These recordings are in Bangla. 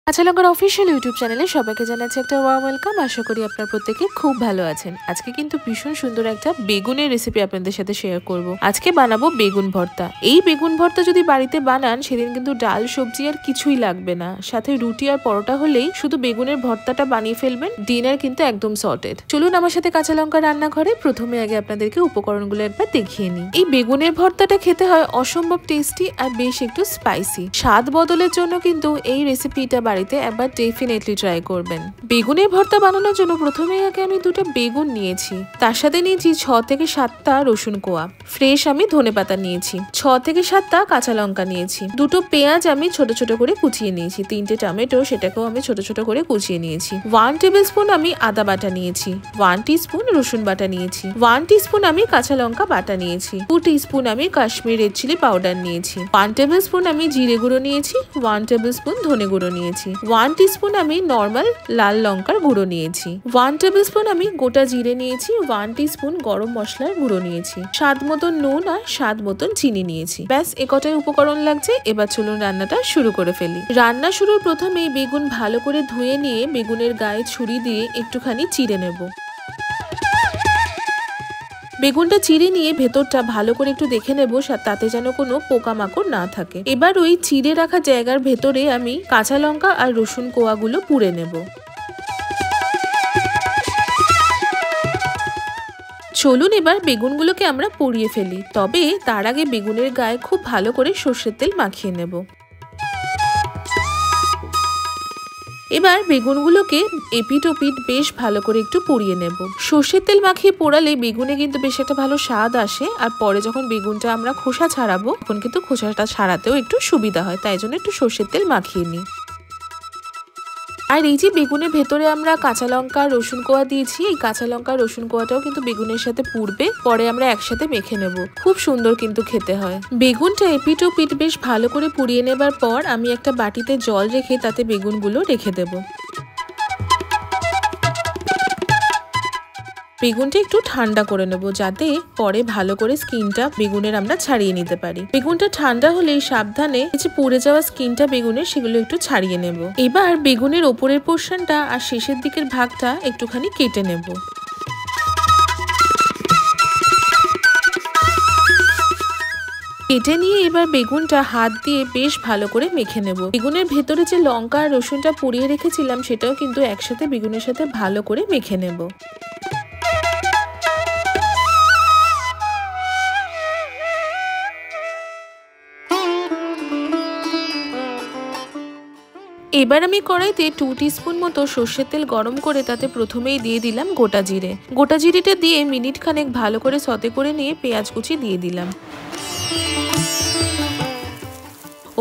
কাঁচা লঙ্কার অফিসিয়াল ইউটিউব চ্যানেলে সবাইকে জানাচ্ছি একটা ওয়ার্ম ওয়েলকাম। আশা করি আপনারা প্রত্যেকে খুব ভালো আছেন। আজকে কিন্তু ভীষণ সুন্দর একটা বেগুনের রেসিপি আপনাদের সাথে শেয়ার করব। আজকে বানাবো বেগুন ভর্তা। এই বেগুন ভর্তা যদি বাড়িতে বানান সেদিন কিন্তু ডাল সবজি আর কিছুই লাগবে না, সাথে রুটি আর পরোটা হলেই শুধু বেগুনের ভর্তাটা বানিয়ে ফেলবেন, ডিনার কিন্তু একদম সর্টেড। চলুন আমার সাথে কাঁচা লঙ্কা রান্নাঘরে। প্রথমে আগে আপনাদেরকে উপকরণগুলো একবার দেখিয়ে নিই। এই বেগুনের ভর্তাটা খেতে হয় অসম্ভব টেস্টি আর বেশ একটু স্পাইসি। স্বাদ বদলের জন্য কিন্তু এই রেসিপিটা বাড়িতে একবার ডেফিনেটলি ট্রাই করবেন। বেগুনের ভর্তা বানানোর জন্য প্রথমে আগে আমি দুটো বেগুন নিয়েছি, তার সাথে নিয়েছি 6 থেকে 7টা রসুন কোয়া, ফ্রেশ আমি ধনেপাতা নিয়েছি, 6 থেকে 7টা কাঁচা লঙ্কা নিয়েছি, দুটো পেঁয়াজ আমি ছোট ছোট করে কুচিয়ে নিয়েছি, 3টে টমেটো সেটাকেও আমি ছোট ছোট করে কুচিয়ে নিয়েছি, 1 টেবিল স্পুন আমি আদা বাটা নিয়েছি, 1 টিস্পুন রসুন বাটা নিয়েছি, 1 টিস্পুন আমি কাঁচা লঙ্কা বাটা নিয়েছি, 2 টিস্পুন আমি কাশ্মীরি রেড চিলি পাউডার নিয়েছি, 1 টেবিল স্পুন আমি জিরে গুঁড়ো নিয়েছি, 1 টেবিল স্পুন ধনে গুঁড়ো নিয়েছি, 1 টিস্পুন আমি নর্মাল লাল লঙ্কার গুঁড়ো নিয়েছি, 1 টেবিল স্পুন আমি গোটা জিরে নিয়েছি, 1 টিস্পুন গরম মশলার গুঁড়ো নিয়েছি, স্বাদ মতন নুন আর স্বাদ মতন চিনি নিয়েছি। ব্যাস এ কটাই উপকরণ লাগছে। এবার চলুন রান্নাটা শুরু করে ফেলি। রান্না শুরুর প্রথমে বেগুন ভালো করে ধুয়ে নিয়ে বেগুনের গায়ে ছুরি দিয়ে একটুখানি চিড়ে নেব। বেগুনটা চিড়ে নিয়ে ভেতরটা ভালো করে একটু দেখে নেব তাতে যেন কোনো পোকামাকড় না থাকে। এবার ওই চিড়ে রাখা জায়গার ভেতরে আমি কাঁচা লঙ্কা আর রসুন কোয়াগুলো পুড়ে নেব। চলুন এবার বেগুনগুলোকে আমরা পুড়িয়ে ফেলি, তবে তার আগে বেগুনের গায়ে খুব ভালো করে সর্ষের তেল মাখিয়ে নেব। এবার বেগুনগুলোকে এপিট ওপিট বেশ ভালো করে একটু পুড়িয়ে নেব। সর্ষের তেল মাখিয়ে পোড়ালে বেগুনে কিন্তু বেশ একটা ভালো স্বাদ আসে, আর পরে যখন বেগুনটা আমরা খোসা ছাড়াবো তখন কিন্তু খোসাটা ছাড়াতেও একটু সুবিধা হয়, তাই জন্য একটু সর্ষের তেল মাখিয়ে নিই। আর এই যে বেগুনের ভেতরে আমরা কাঁচা লঙ্কা রসুন কোয়া দিয়েছি, এই কাঁচা লঙ্কা রসুন কোয়াটাও কিন্তু বেগুনের সাথে পুড়বে, পরে আমরা একসাথে মেখে নেব। খুব সুন্দর কিন্তু খেতে হয়। বেগুনটা এপিট ও পিঠ বেশ ভালো করে পুড়িয়ে নেবার পর আমি একটা বাটিতে জল রেখে তাতে বেগুনগুলো রেখে দেব। বেগুনটা একটু ঠান্ডা করে নেব, যাতে পরে ভালো করে স্কিনটা বেগুনের আমরা ছাড়িয়ে নিতে পারি। বেগুনটা ঠান্ডা হলেই সাবধানে যে পুড়ে যাওয়া স্কিনটা বেগুনের সেগুলো একটু ছাড়িয়ে নেব। এবার বেগুনের ওপরের পোর্শনটা আর শেষের দিকের ভাগটা একটুখানি কেটে নেব। কেটে নিয়ে এবার বেগুনটা হাত দিয়ে বেশ ভালো করে মেখে নেব। বেগুনের ভেতরে যে লঙ্কা আর রসুনটা পুড়িয়ে রেখেছিলাম সেটাও কিন্তু একসাথে বেগুনের সাথে ভালো করে মেখে নেব। এবার আমি কড়াইতে 2 টিস্পুন মতো সর্ষের তেল গরম করে তাতে প্রথমেই দিয়ে দিলাম গোটা জিরে। গোটা জিরেটা দিয়ে মিনিট খানেক ভালো করে সতে করে নিয়ে পেঁয়াজ কুচি দিয়ে দিলাম।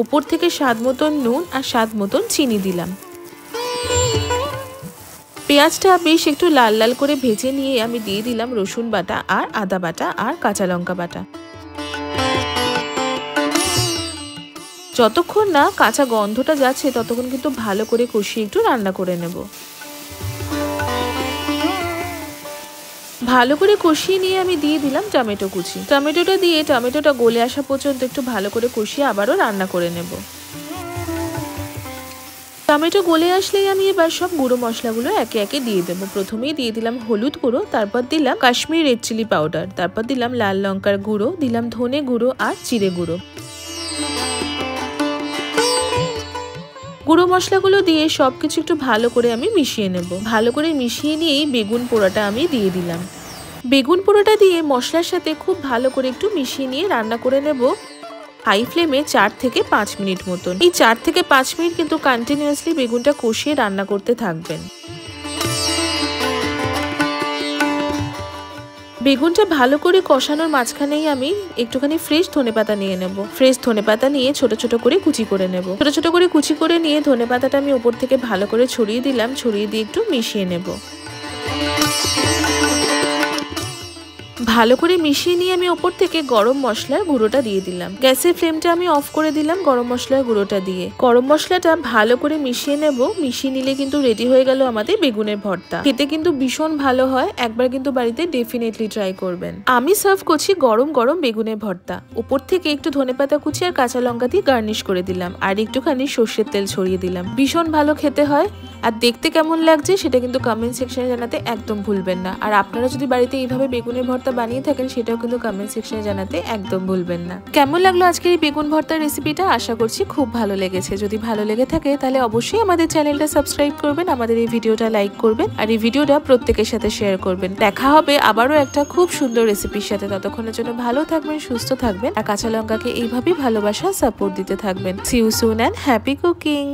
ওপর থেকে স্বাদ মতন নুন আর স্বাদ মতন চিনি দিলাম। পেঁয়াজটা বেশ একটু লাল লাল করে ভেজে নিয়ে আমি দিয়ে দিলাম রসুন বাটা আর আদা বাটা আর কাঁচা লঙ্কা বাটা। যতক্ষণ না কাঁচা গন্ধটা যাচ্ছে ততক্ষণ কিন্তু ভালো করে কষিয়ে একটু রান্না করে নেব। ভালো করে কষিয়ে নিয়ে আমি দিয়ে দিলাম টমেটো কুচি। টমেটোটা দিয়ে টমেটোটা গলে আসা পর্যন্ত একটু ভালো করে কষিয়ে আবারও রান্না করে নেব। টমেটো গলে আসলেই আমি এবার সব গুঁড়ো মশলাগুলো একে একে দিয়ে দেবো। প্রথমেই দিয়ে দিলাম হলুদ গুঁড়ো, তারপর দিলাম কাশ্মীরি রেড চিলি পাউডার, তারপর দিলাম লাল লঙ্কার গুঁড়ো, দিলাম ধনে গুঁড়ো আর জিরে গুঁড়ো। গুঁড়ো মশলাগুলো দিয়ে সবকিছু একটু ভালো করে আমি মিশিয়ে নেব। ভালো করে মিশিয়ে নিয়েই বেগুন পোড়াটা আমি দিয়ে দিলাম। বেগুন পোড়াটা দিয়ে মশলার সাথে খুব ভালো করে একটু মিশিয়ে নিয়ে রান্না করে নেব হাই ফ্লেমে 4 থেকে 5 মিনিট মতন। এই 4 থেকে 5 মিনিট কিন্তু কন্টিনিউয়াসলি বেগুনটা কষিয়ে রান্না করতে থাকবেন। বেগুনটা ভালো করে কষানোর মাঝখানেই আমি একটুখানি ফ্রেশ ধনেপাতা নিয়ে নেব। ফ্রেশ ধনেপাতা নিয়ে ছোট ছোট করে কুচি করে নেব। ছোট ছোট করে কুচি করে নিয়ে ধনেপাতাটা আমি ওপর থেকে ভালো করে ছড়িয়ে দিলাম। ছড়িয়ে দিয়ে একটু মিশিয়ে নেব। ভালো করে মিশিয়ে নিয়ে আমি ওপর থেকে গরম মশলার গুঁড়োটা দিয়ে দিলাম। গ্যাসের ফ্লেমটা আমি অফ করে দিলাম গরম মশলার গুঁড়োটা দিয়ে। গরম মশলাটা ভালো করে মিশিয়ে নেব। মিশিয়ে নিলে কিন্তু রেডি হয়ে গেল আমাদের বেগুনের ভর্তা। খেতে কিন্তু ভীষণ ভালো হয়, একবার কিন্তু বাড়িতে ডেফিনেটলি ট্রাই করবেন। আমি সার্ভ করছি গরম গরম বেগুনের ভর্তা। উপর থেকে একটু ধনেপাতা কুচি আর কাঁচা লঙ্কা দিয়ে গার্নিশ করে দিলাম, আর একটুখানি সর্ষের তেল ছড়িয়ে দিলাম। ভীষণ ভালো খেতে হয়, আর দেখতে কেমন লাগছে সেটা কিন্তু কমেন্ট সেকশনে জানাতে একদম ভুলবেন না। আর আপনারা যদি বাড়িতে এইভাবে বেগুনের ভর্তা বানিয়ে থাকেন সেটাও কিন্তু কমেন্ট সেকশনে জানাতে একদম ভুলবেন না। কেমন লাগলো আজকের এই বেগুন ভর্তার রেসিপিটা? আশা করছি খুব ভালো লেগেছে। যদি ভালো লেগে থাকে তাহলে অবশ্যই আমাদের চ্যানেলটা সাবস্ক্রাইব করবেন, আমাদের এই ভিডিওটা লাইক করবেন, আর এই ভিডিওটা প্রত্যেকের সাথে শেয়ার করবেন। দেখা হবে আবারও একটা খুব সুন্দর রেসিপির সাথে। ততক্ষণের জন্য ভালো থাকবেন, সুস্থ থাকবেন, আর কাঁচা লঙ্কাকে এইভাবেই ভালোবাসা সাপোর্ট দিতে থাকবেন। See you soon and happy cooking.